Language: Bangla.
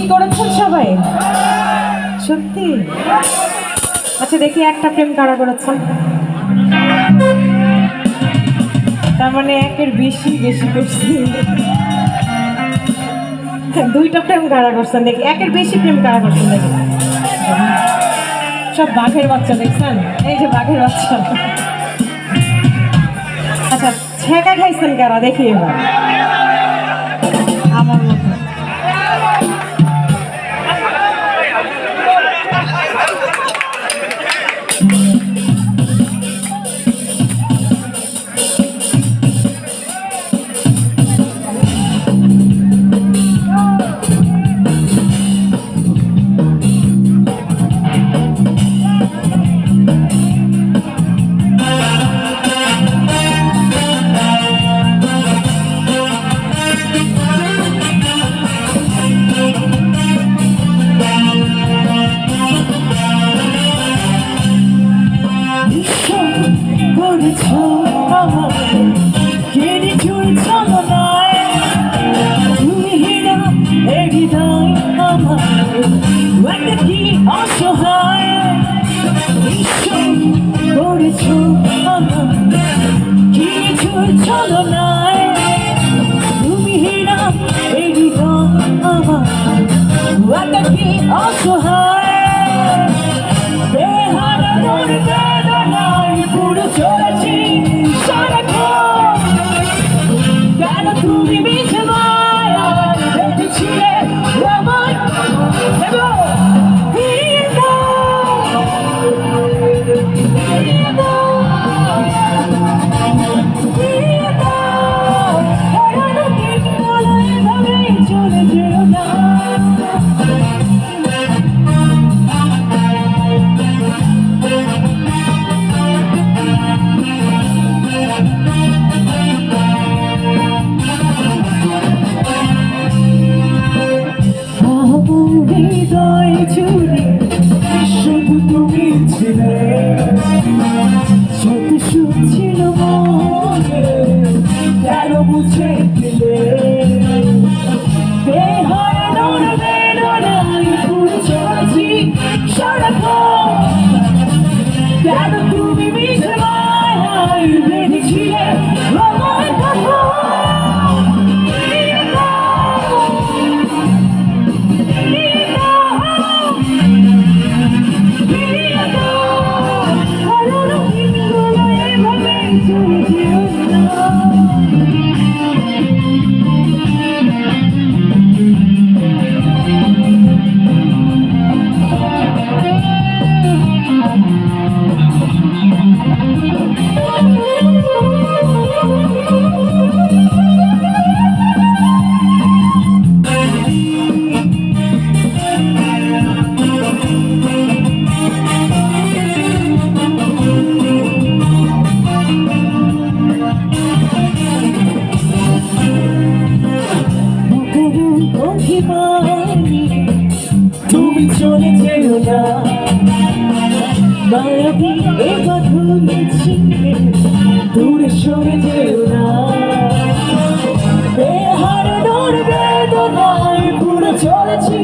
কি করেছেন সবাই? সত্যি? আচ্ছা দেখি একটা প্রেম কারা করেছেন? তার মানে একের বেশি বেশি করছি। দুইটা প্রেম কারা করছেন দেখি, একের বেশি প্রেম কারা করছেন দেখি। সব বাঘের বাচ্চা দেখছেন, এই যে বাঘের বাচ্চা। আচ্ছা ছেঁকা খাইছেন কারা দেখি এবার? আমার মতো। তুমি চলে যেও না মায়াবী এ বাঁধনে ছিঁড়ে দূরে সরে যেও না বেহারানোর বেদনায় পুরো চলেছি